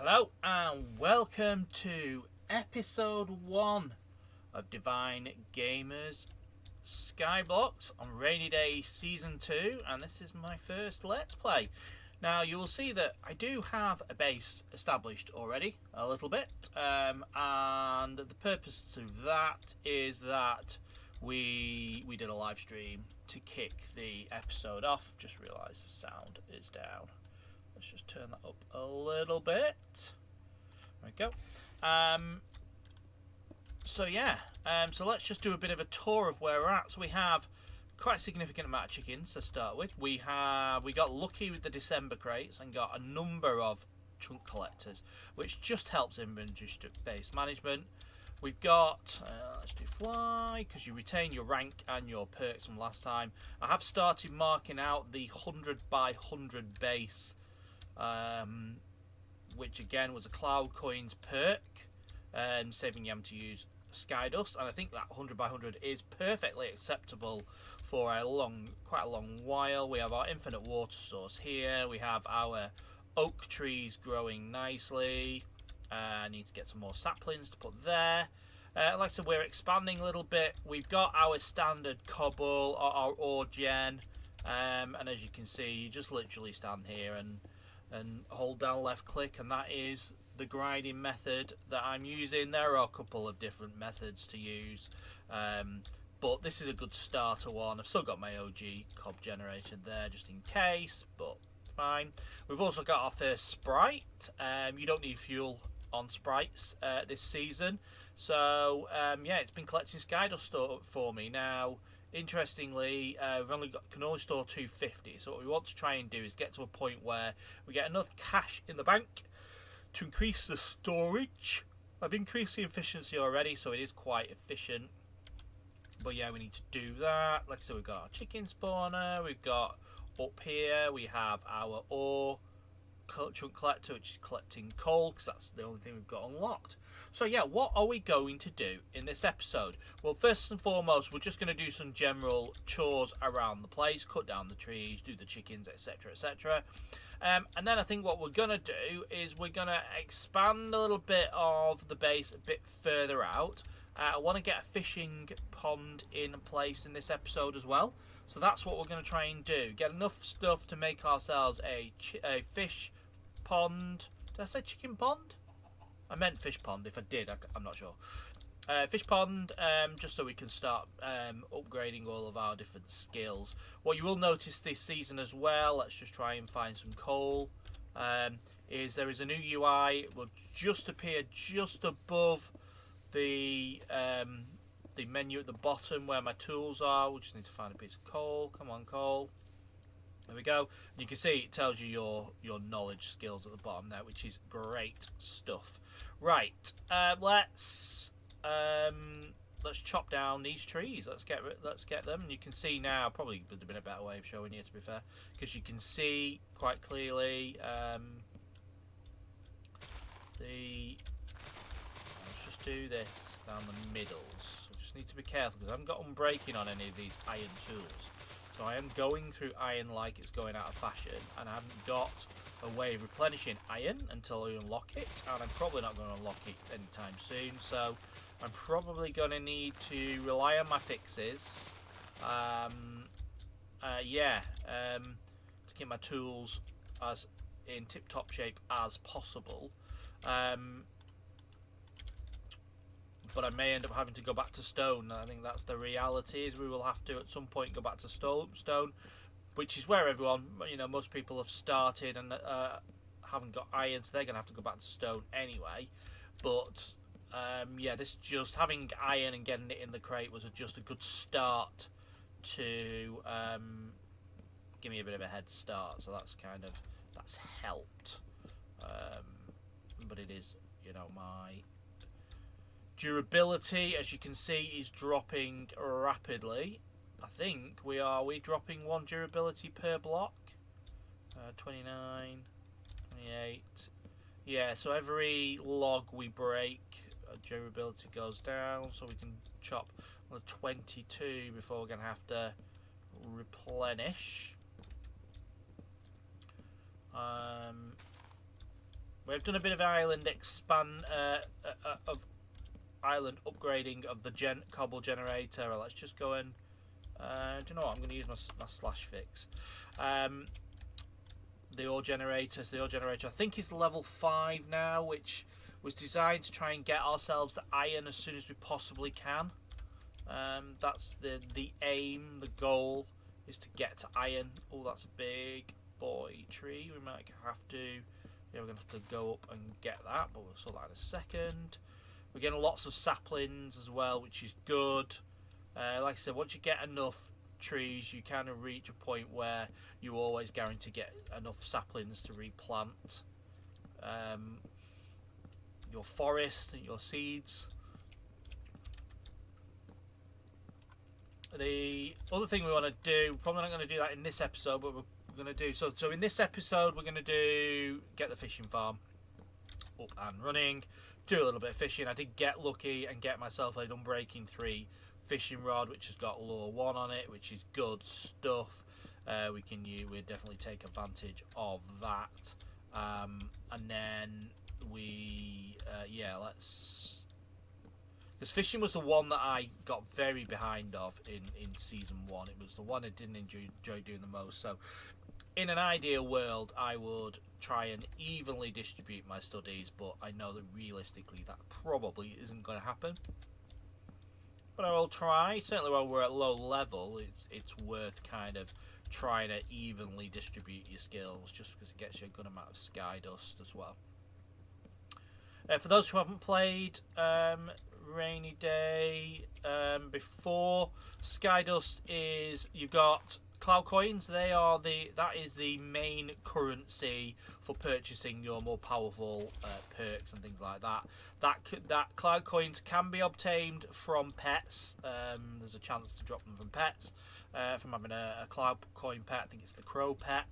Hello and welcome to episode 1 of Divine Gamers Skyblocks on Rainy Day Season 2, and this is my first Let's Play. Now you will see that I do have a base established already, a little bit, and the purpose of that is that we did a live stream to kick the episode off. Just realised the sound is down. Let's just turn that up a little bit. There we go. So let's just do a bit of a tour of where we're at. So we have quite a significant amount of chickens to start with. We got lucky with the December crates and got a number of chunk collectors, which just helps inventory based management. We've got, let's do fly, because you retain your rank and your perks from last time. I have started marking out the 100 by 100 base, which again was a cloud coins perk, saving you having to use sky dust, and I think that 100 by 100 is perfectly acceptable for quite a long while. We have our infinite water source here. We have our oak trees growing nicely. I need to get some more saplings to put there. Like I said, we're expanding a little bit. We've got our standard cobble, our ore gen, and as you can see, you just literally stand here and hold down left click, and that is the grinding method that I'm using. There are a couple of different methods to use, but this is a good starter one. I've still got my OG cob generator there just in case, but fine. We've also got our first sprite. You don't need fuel on sprites this season, so yeah, it's been collecting sky dust for me. Now interestingly, we've can only store 250, so what we want to try and do is get to a point where we get enough cash in the bank to increase the storage. I've increased the efficiency already, so it is quite efficient, but yeah, we need to do that. Like I said, we've got our chicken spawner, we've got up here we have our ore chunk collector, which is collecting coal, because that's the only thing we've got unlocked. So yeah, what are we going to do in this episode? Well, first and foremost, we're just going to do some general chores around the place, cut down the trees, do the chickens, etc, etc. And then I think what we're going to do is we're going to expand a little bit of the base a bit further out. I want to get a fishing pond in place in this episode as well. So that's what we're going to try and do. Get enough stuff to make ourselves a fish pond. Did I say chicken pond? I meant fish pond. If I did, I'm not sure. Fish pond, just so we can start upgrading all of our different skills. What you will notice this season as well, let's just try and find some coal, is there is a new UI. It will just appear just above the menu at the bottom where my tools are. We just need to find a piece of coal. Come on, coal. There we go. And you can see it tells you your knowledge skills at the bottom there, which is great stuff. Right, let's chop down these trees. Let's get them. And you can see now, probably would have been a better way of showing you, to be fair, because you can see quite clearly let's just do this down the middle. So just need to be careful because I haven't got unbreaking on any of these iron tools. So I am going through iron like it's going out of fashion, and I haven't got a way of replenishing iron until I unlock it, and I'm probably not going to unlock it anytime soon, so I'm probably going to need to rely on my fixes, to keep my tools as in tip-top shape as possible. But I may end up having to go back to stone. I think that's the reality, is we will have to at some point go back to stone, which is where everyone, most people have started and haven't got iron, so they're going to have to go back to stone anyway. But yeah, this just having iron and getting it in the crate was just a good start to give me a bit of a head start. So that's helped. But it is, my durability, as you can see, is dropping rapidly. I think we dropping 1 durability per block. 29, 28. Yeah, so every log we break, durability goes down, so we can chop on a 22 before we're going to have to replenish. We've done a bit of island of island upgrading of the cobble generator. Let's just go and do you know what? I'm going to use my slash fix. The ore generator. So the ore generator, I think, is level 5 now, which was designed to try and get ourselves the iron as soon as we possibly can. That's the aim, the goal is to get to iron. Oh, that's a big boy tree. We might have to, yeah, we're going to have to go up and get that, but we'll sort that in a second. We're getting lots of saplings as well, which is good. Like I said, once you get enough trees, you kind of reach a point where you always guarantee to get enough saplings to replant your forest and your seeds. The other thing we want to do, probably not going to do that in this episode, but we're going to do so in this episode we're going to do get the fishing farm up and running, do a little bit of fishing. I did get lucky and get myself an Unbreaking 3 fishing rod, which has got lure 1 on it, which is good stuff. We'll definitely take advantage of that, and then because fishing was the one that I got very behind of in season 1. It was the one I didn't enjoy doing the most. So in an ideal world, I would try and evenly distribute my studies, but I know that realistically that probably isn't going to happen. But I will try. Certainly while we're at low level, it's worth kind of trying to evenly distribute your skills, just because it gets you a good amount of sky dust as well. For those who haven't played Rainy Day before, sky dust is, you've got cloud coins. That is the main currency for purchasing your more powerful perks and things like that. That cloud coins can be obtained from pets. There's a chance to drop them from pets, from having a cloud coin pet. I think it's the crow pet.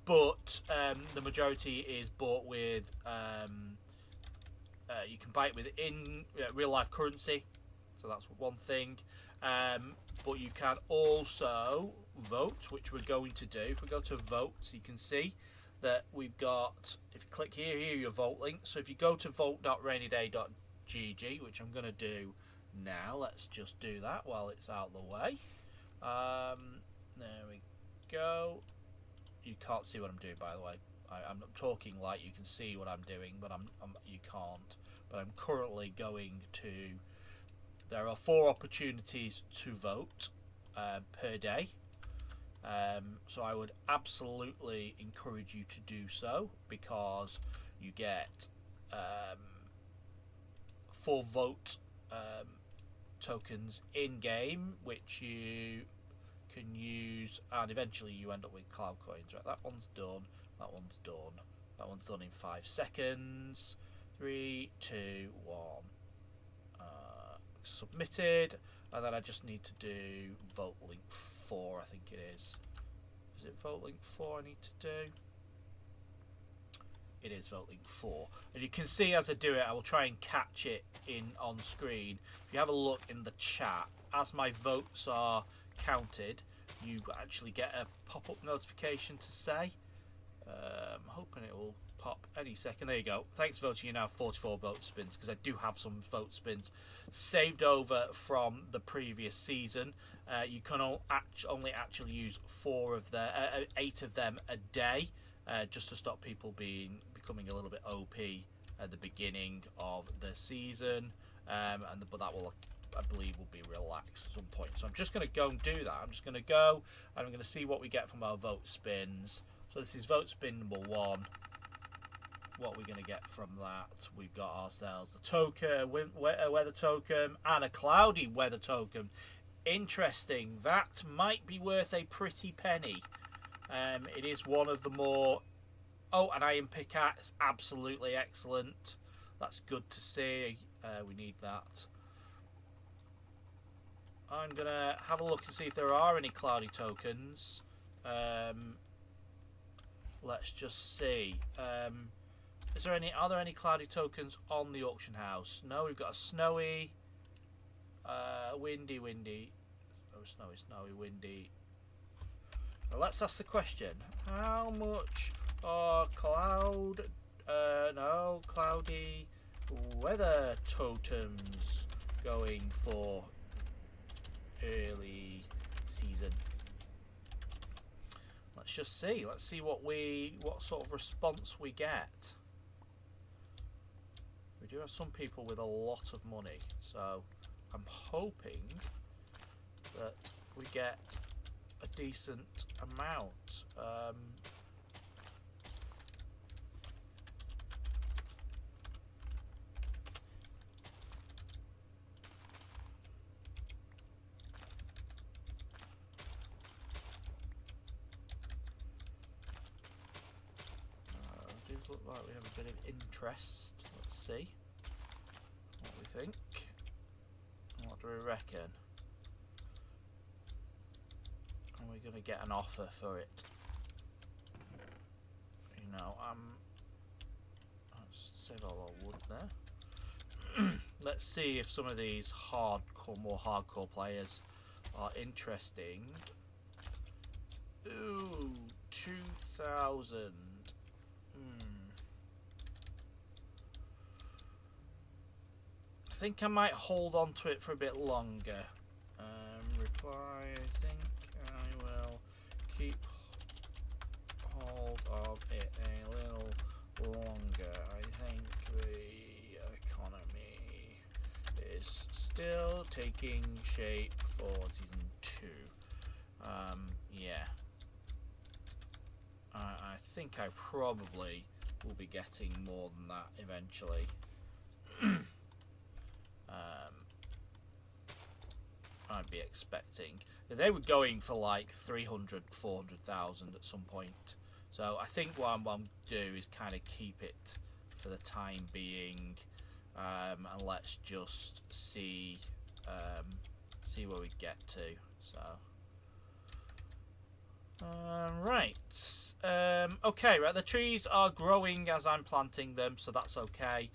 But the majority is bought with, you can buy it with real life currency, so that's one thing. But you can also vote, which we're going to do. If we go to vote, you can see that we've got, if you click here are your vote links. So if you go to vote.rainyday.gg, which I'm going to do now, let's just do that while it's out of the way. There we go. You can't see what I'm doing, by the way. I'm not talking like you can see what I'm doing, but you can't. But I'm currently going to. There are 4 opportunities to vote per day, so I would absolutely encourage you to do so, because you get 4 vote tokens in game, which you can use, and eventually you end up with cloud coins. Right, that one's done. That one's done. That one's done in 5 seconds. 3, 2, 1. Submitted, and then I just need to do vote link 4. I think it is. Is it vote link 4 I need to do? It is vote link 4, and you can see as I do it, I will try and catch it in on screen. If you have a look in the chat, as my votes are counted, you actually get a pop-up notification to say. I'm hoping it will pop any second. There you go. Thanks for voting. You now have 44 vote spins, because I do have some vote spins saved over from the previous season. You can only actually use 8 of them a day, just to stop people becoming a little bit OP at the beginning of the season. But that will, I believe, will be relaxed at some point. So I'm just going to go and do that. I'm just going to go and I'm going to see what we get from our vote spins. So this is vote spin number 1. What we're going to get from that, we've got ourselves a token, weather token, and a cloudy weather token. Interesting. That might be worth a pretty penny. It is one of the more. Oh, an iron pickaxe, absolutely excellent. That's good to see. We need that. I'm gonna have a look and see if there are any cloudy tokens. Let's just see. Are there any cloudy tokens on the auction house? No, we've got a snowy, windy. Oh, snowy, windy. Now let's ask the question: how much are cloud already. Weather totems going for early season. Let's just see. Let's see what sort of response we get. We do have some people with a lot of money, so I'm hoping that we get a decent amount. Does look like we have a bit of interest. Let's see what we think. What do we reckon? Are we going to get an offer for it? You know, let's save all our wood there. Let's see if some of these more hardcore players are interesting. Ooh, 2,000. I think I might hold on to it for a bit longer. Reply, I think I will keep hold of it a little longer. I think the economy is still taking shape for season 2. Yeah. I think I probably will be getting more than that eventually. I'd be expecting. They were going for like 300, 400,000 at some point. So I think what I'm going to do is kind of keep it for the time being, and let's just see where we get to. So. Okay, right, the trees are growing as I'm planting them, so that's okay.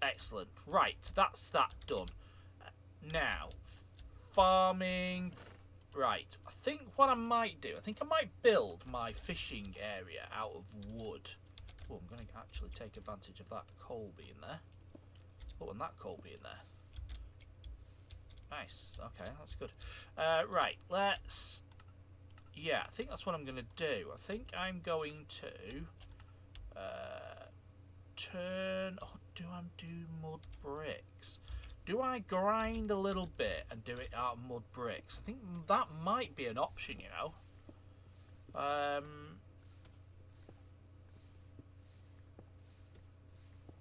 Excellent. Right, that's that done. Now, farming. Right, I think what I might do, I think I might build my fishing area out of wood. Oh, I'm going to actually take advantage of that coal being there. Oh, and that coal being there. Nice. Okay, that's good. Right, let's... Yeah, I think that's what I'm going to do. I think I'm going to turn... Oh, do I do mud bricks? Do I grind a little bit and do it out of mud bricks? I think that might be an option, you know.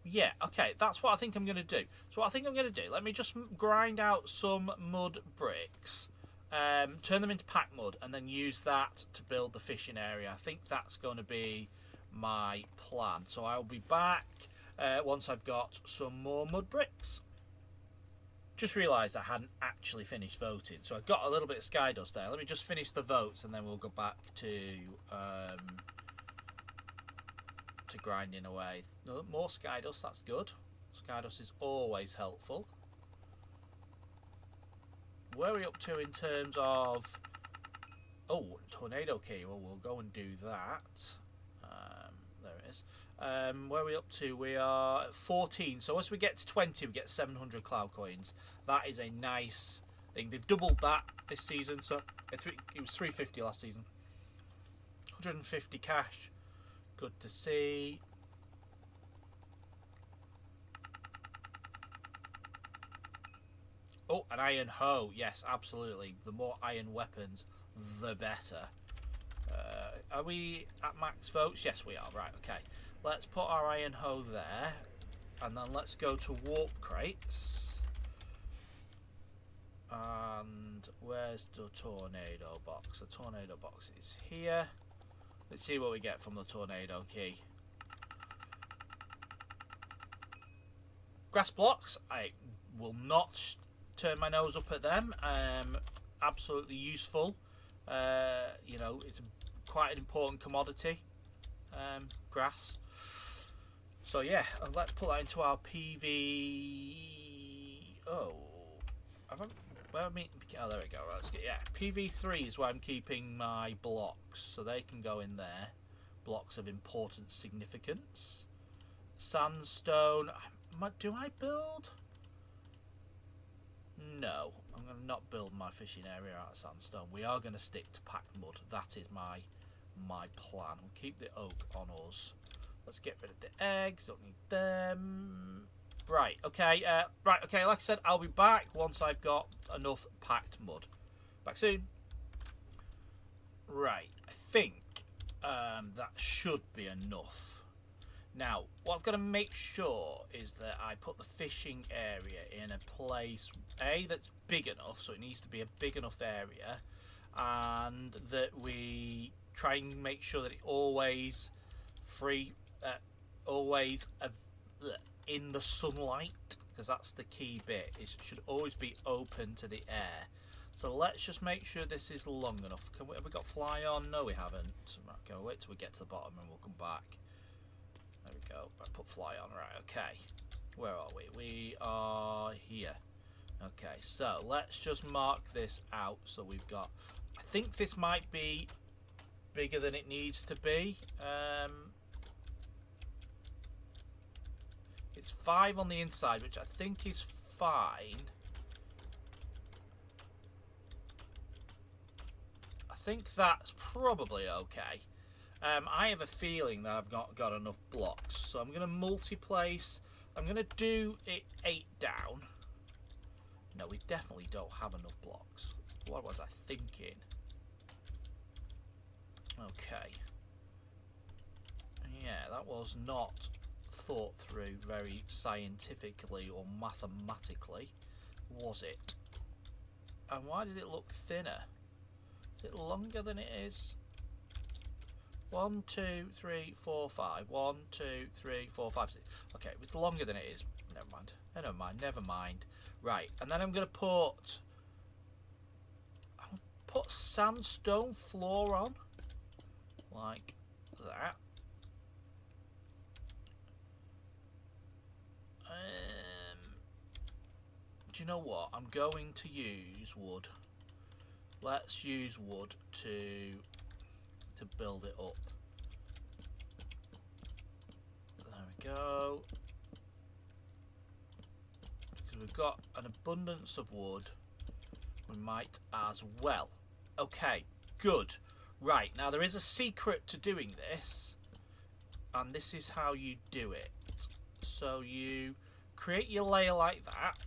Yeah, okay, that's what I think I'm going to do. So what I think I'm going to do, let me just grind out some mud bricks, turn them into pack mud, and then use that to build the fishing area. I think that's going to be my plan. So I'll be back once I've got some more mud bricks. Just realised I hadn't actually finished voting, so I've got a little bit of sky dust there. Let me just finish the votes, and then we'll go back to grinding away. More sky dust, that's good. Sky dust is always helpful. Where are we up to in terms of... Oh, tornado key. Well, we'll go and do that. There it is. Where are we up to? We are at 14. So as we get to 20, we get 700 cloud coins. That is a nice thing. They've doubled that this season. So it was 350 last season. 150 cash. Good to see. Oh, an iron hoe. Yes, absolutely. The more iron weapons, the better. Are we at max votes? Yes, we are. Right, okay. Let's put our iron hoe there. And then let's go to warp crates. And where's the tornado box? The tornado box is here. Let's see what we get from the tornado key. Grass blocks. I will not turn my nose up at them. Absolutely useful. You know, it's quite an important commodity. Grass. So yeah, let's put that into our PV. Oh, oh, there we go. Right, let's get, yeah, PV3 is where I'm keeping my blocks, so they can go in there. Blocks of important significance. Sandstone. Do I build? No, I'm going to not build my fishing area out of sandstone. We are going to stick to packed mud. That is my plan. We'll keep the oak on us. Let's get rid of the eggs. Don't need them. Right, okay. Right, okay. Like I said, I'll be back once I've got enough packed mud. Back soon. Right, I think that should be enough. Now, what I've got to make sure is that I put the fishing area in a place, A, that's big enough, so it needs to be a big enough area, and that we try and make sure that it always in the sunlight, because that's the key bit. It should always be open to the air. So let's just make sure this is long enough. Have we got fly on? No, we haven't. Right, okay, wait till we get to the bottom and we'll come back. There we go. Right, put fly on. Right, okay. Where are we? We are here. Okay, so let's just mark this out. So we've got, I think this might be bigger than it needs to be. It's 5 on the inside, which I think is fine. I think that's probably okay. I have a feeling that I've not got enough blocks, so I'm going to multi-place. I'm going to do it 8 down. No, we definitely don't have enough blocks. What was I thinking? Okay. Yeah, that was not thought through very scientifically or mathematically, was it? And why does it look thinner? Is it longer than it is? 1, 2, 3, 4, 5. 1, 2, 3, 4, 5, 6. Okay, it's longer than it is. Never mind. Never mind. Never mind. Right, and then I'm going to put sandstone floor on, like that. Do you know what? I'm going to use wood. Let's use wood to build it up. There we go. Because we've got an abundance of wood, we might as well. Okay, good. Right, now there is a secret to doing this, and this is how you do it. So you create your layer like that.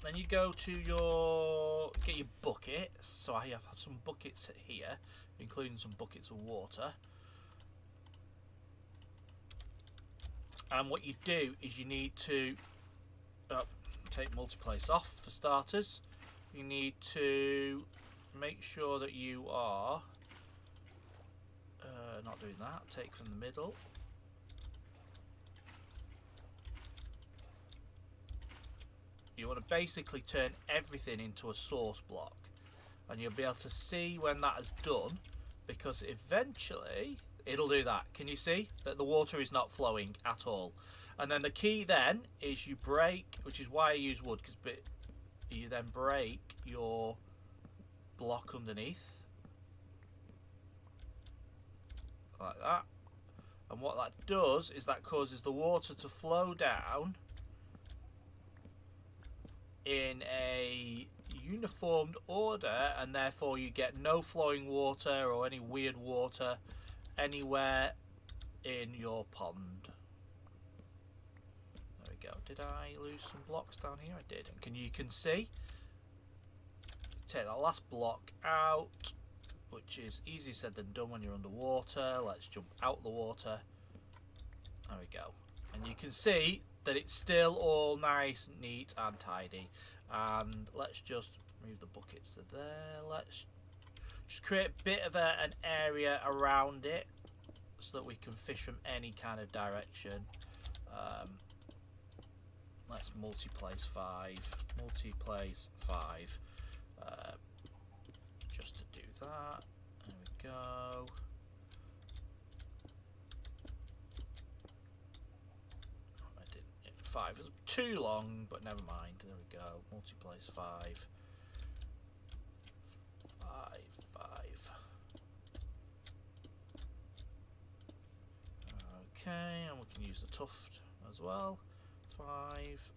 Then you go to get your buckets. So I have some buckets here, including some buckets of water. And what you do is you need to take multiplace off for starters. You need to make sure that you are not doing that. Take from the middle. You want to basically turn everything into a source block, and you'll be able to see when that is done, because eventually it'll do that. Can you see that the water is not flowing at all? And then the key then is you break, which is why I use wood, because you then break your block underneath like that, and what that does is that causes the water to flow down in a uniformed order, and therefore you get no flowing water or any weird water anywhere in your pond. There we go. Did I lose some blocks down here? I did. And you can see, take that last block out, which is easier said than done when you're underwater. Let's jump out the water. There we go. And you can see that it's still all nice, neat and tidy. And let's just move the buckets to there. Let's just create a bit of an area around it so that we can fish from any kind of direction. Let's multi-place 5. Multi-place 5. Just to do that. There we go. 5 is too long, but never mind. There we go. Multiplace 5. 5. Okay, and we can use the tuft as well. 5.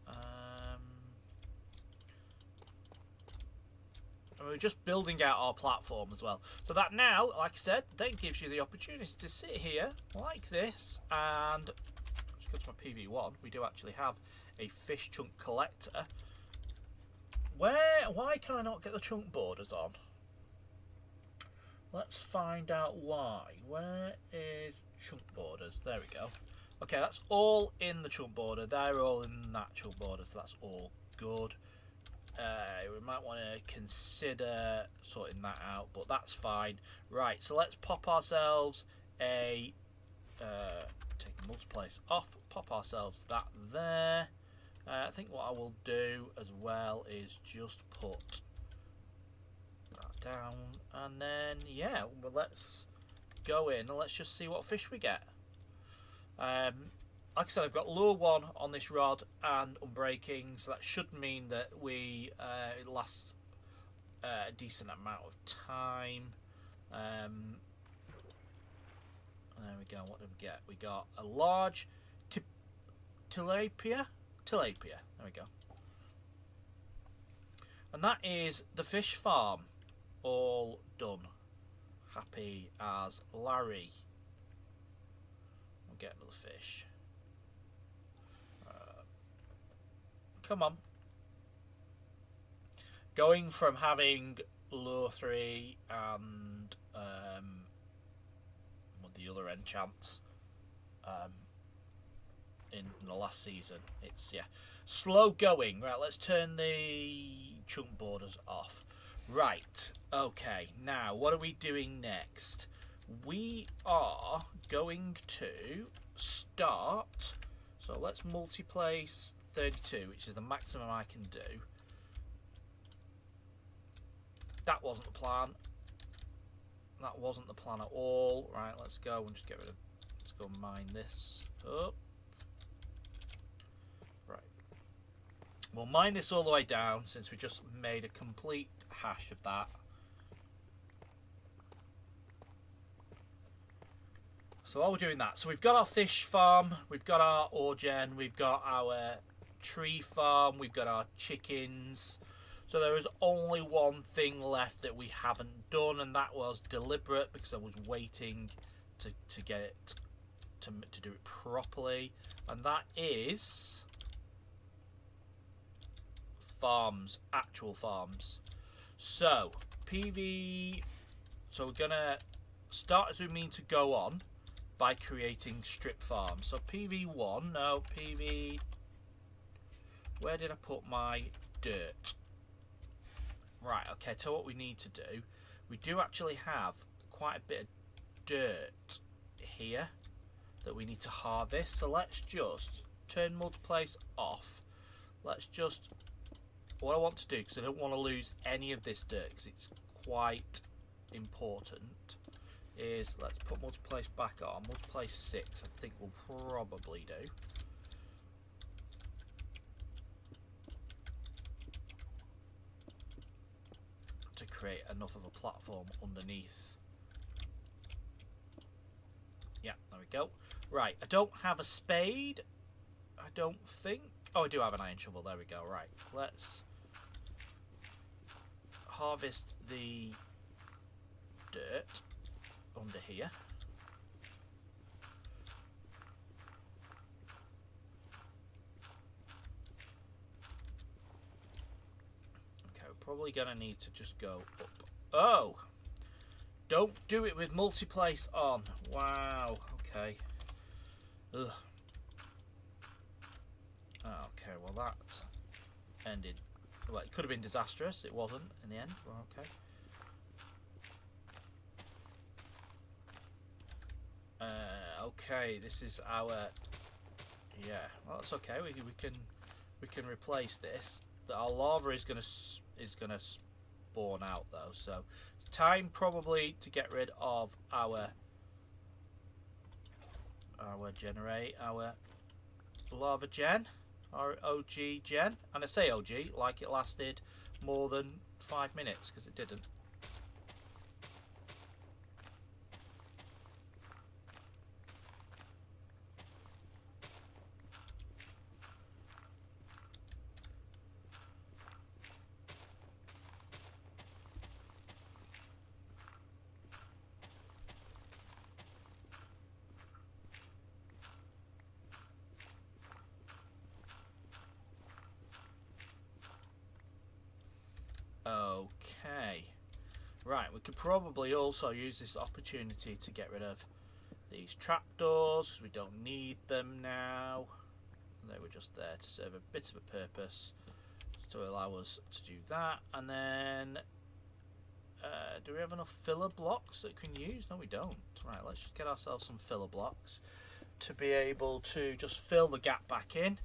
And we're just building out our platform as well. So that now, like I said, then gives you the opportunity to sit here like this and just go to my PV1. We do actually have a fish chunk collector. Why can I not get the chunk borders on? Let's find out why. Where is chunk borders? There we go. Okay, that's all in the chunk border. They're all in that chunk border, so that's all good. We might want to consider sorting that out, but that's fine. Right, so let's pop ourselves a take the multiplace off, pop ourselves that there. I think what I will do as well is just put that down, and then yeah, well, let's go in and let's just see what fish we get. Like I said, I've got lure 1 on this rod and unbreaking, so that should mean that we it lasts a decent amount of time. There we go. What did we get? We got a large tilapia. There we go. And that is the fish farm all done. Happy as Larry. We'll get another fish. Come on. Going from having lure 3 and the other enchants in the last season, it's slow going. Right, let's turn the chunk borders off. Right, okay, now what are we doing next? We are going to start, so let's multiplace 32, which is the maximum I can do. That wasn't the plan. That wasn't the plan at all. Right, let's go and just get rid of, let's go mine this up. Right. We'll mine this all the way down since we just made a complete hash of that. So while we're doing that, so we've got our fish farm, we've got our orgen, we've got our tree farm, we've got our chickens. So there is only one thing left that we haven't done, and that was deliberate because I was waiting to get it to do it properly, and that is farms, actual farms. So PV, so we're gonna start as we mean to go on by creating strip farms. So PV1, no, PV, where did I put my dirt? Right, okay, so what we need to do, we do actually have quite a bit of dirt here that we need to harvest. So let's just turn multiplace off. Let's just, what I want to do, because I don't want to lose any of this dirt, because it's quite important, is let's put multiplace back on. Multiplace 6 I think will probably do. To create enough of a platform underneath. Yeah, there we go. Right, I don't have a spade, I don't think. Oh, I do have an iron shovel, there we go. Right, let's harvest the dirt under here. Okay, we're probably gonna need to just go up. Oh, don't do it with multiplace on. Wow, okay. Ugh. Okay, well that ended, well, it could have been disastrous. It wasn't in the end. Well, okay. Okay, this is our, yeah, well that's okay, we can replace this. Our lava is gonna spawn out though, so it's time probably to get rid of our lava gen, our OG gen, and I say OG like it lasted more than 5 minutes, because it didn't. Right, we could probably also use this opportunity to get rid of these trapdoors, because we don't need them now. They were just there to serve a bit of a purpose, to allow us to do that. And then, do we have enough filler blocks that we can use? No, we don't. Right, let's just get ourselves some filler blocks to be able to just fill the gap back in.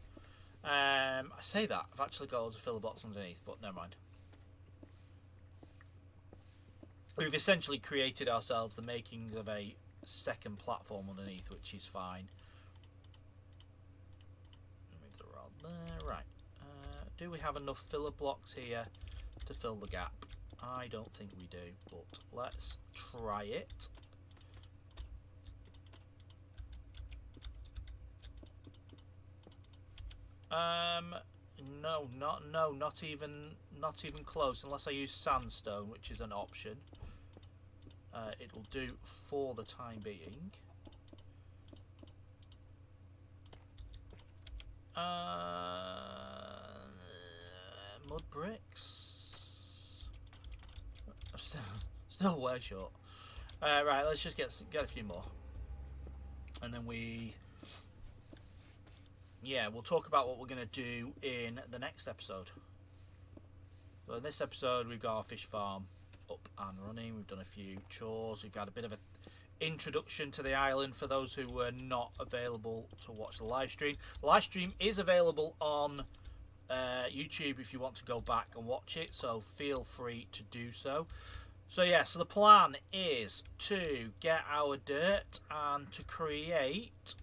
I say that, I've actually got loads of filler blocks underneath, but never mind. We've essentially created ourselves the makings of a second platform underneath, which is fine. Move the rod there. Right. Do we have enough filler blocks here to fill the gap? I don't think we do, but let's try it. No, not even close. Unless I use sandstone, which is an option. It will do for the time being. Mud bricks. Still way short. Right, let's just get a few more, and then we'll talk about what we're going to do in the next episode. So in this episode, we've got our fish farm up and running. We've done a few chores. We've got a bit of an introduction to the island for those who were not available to watch the live stream. The live stream is available on YouTube if you want to go back and watch it, so feel free to do so. So yeah, so the plan is to get our dirt and to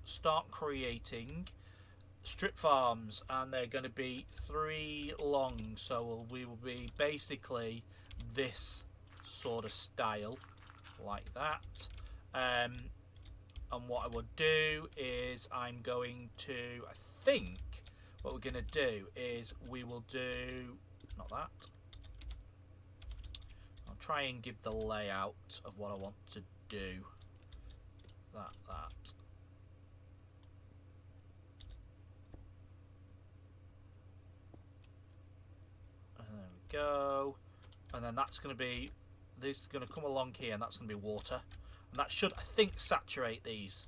start creating strip farms, and they're going to be 3 long, so we will be basically this sort of style, like that. And what I will do is I'm going to, I think what we're going to do is we will do, not that, I'll try and give the layout of what I want to do. That. And there we go. And then that's going to be, this is going to come along here, and that's going to be water. And that should, I think, saturate these.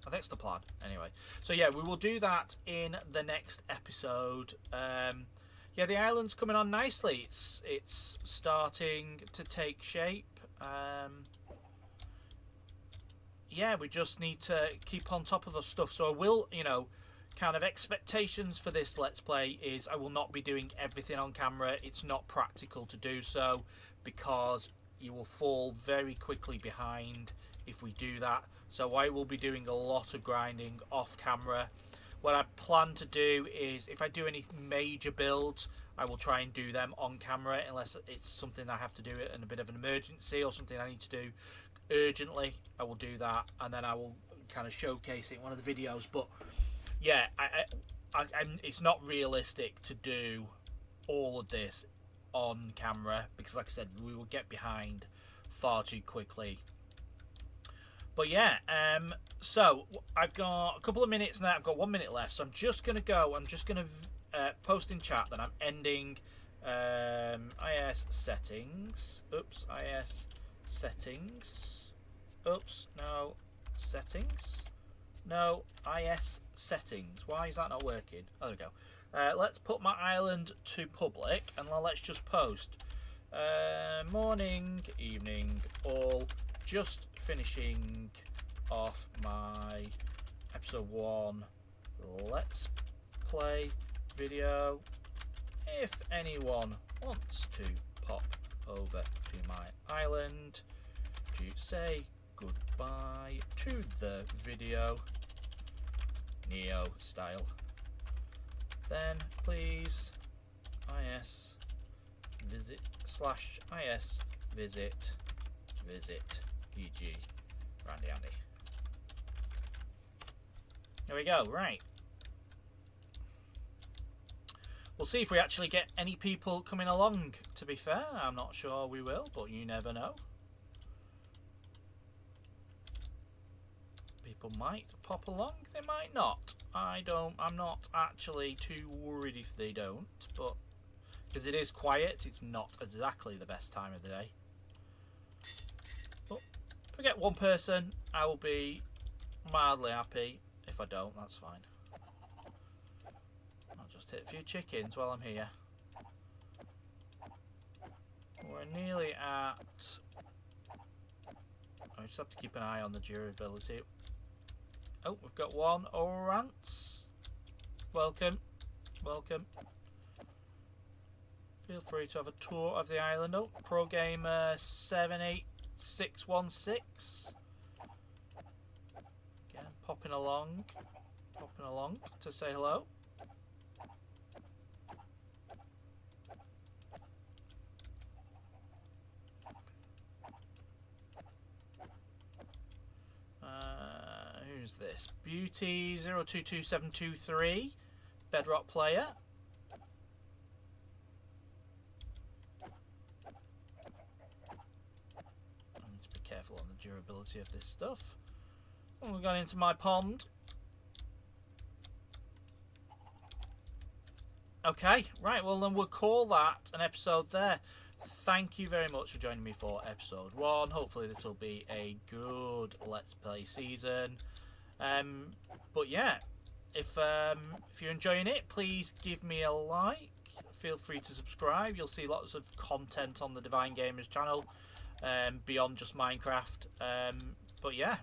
I think it's the plan. Anyway, so yeah, we will do that in the next episode. Yeah, the island's coming on nicely. It's starting to take shape. Yeah, we just need to keep on top of the stuff. So I will, kind of expectations for this Let's Play is I will not be doing everything on camera. It's not practical to do so, because you will fall very quickly behind if we do that. So I will be doing a lot of grinding off camera. What I plan to do is, if I do any major builds, I will try and do them on camera, unless it's something I have to do in a bit of an emergency or something I need to do urgently. I will do that, and then I will kind of showcase it in one of the videos. But yeah, it's not realistic to do all of this on camera, because like I said, we will get behind far too quickly. But yeah, so I've got a couple of minutes now. I've got 1 minute left, so I'm just going to post in chat that I'm ending IS settings. Oops, IS settings. Oops, no, settings. No, IS settings. Why is that not working? Oh, there we go. Let's put my island to public, and let's just post. Morning, evening, all. Just finishing off my episode 1 Let's Play video. If anyone wants to pop over to my island to say goodbye to the video, Neo style, then please IS visit /IS visit EG Randy Andy. There we go. Right, we'll see if we actually get any people coming along. To be fair, I'm not sure we will, but you never know. People might pop along, they might not. I'm not actually too worried if they don't, but because it is quiet, it's not exactly the best time of the day. I get one person, I will be mildly happy. If I don't, that's fine. I'll just hit a few chickens while I'm here. We're nearly at... I just have to keep an eye on the durability. Oh, we've got one. Orance. Welcome. Welcome. Feel free to have a tour of the island. Oh, Pro Gamer 78616. Again, popping along to say hello. Who's this? Beauty 022723, Bedrock player. I need to be careful on the durability of this stuff. Oh, we've gone into my pond. Okay, right, well then we'll call that an episode there. Thank you very much for joining me for episode 1. Hopefully this will be a good Let's Play season. But yeah, if you're enjoying it, please give me a like. Feel free to subscribe. You'll see lots of content on the Divine Gamers channel beyond just Minecraft. But yeah,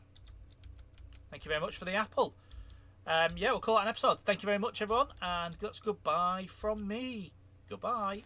thank you very much for the apple. Yeah, we'll call it an episode. Thank you very much, everyone, and that's goodbye from me. Goodbye.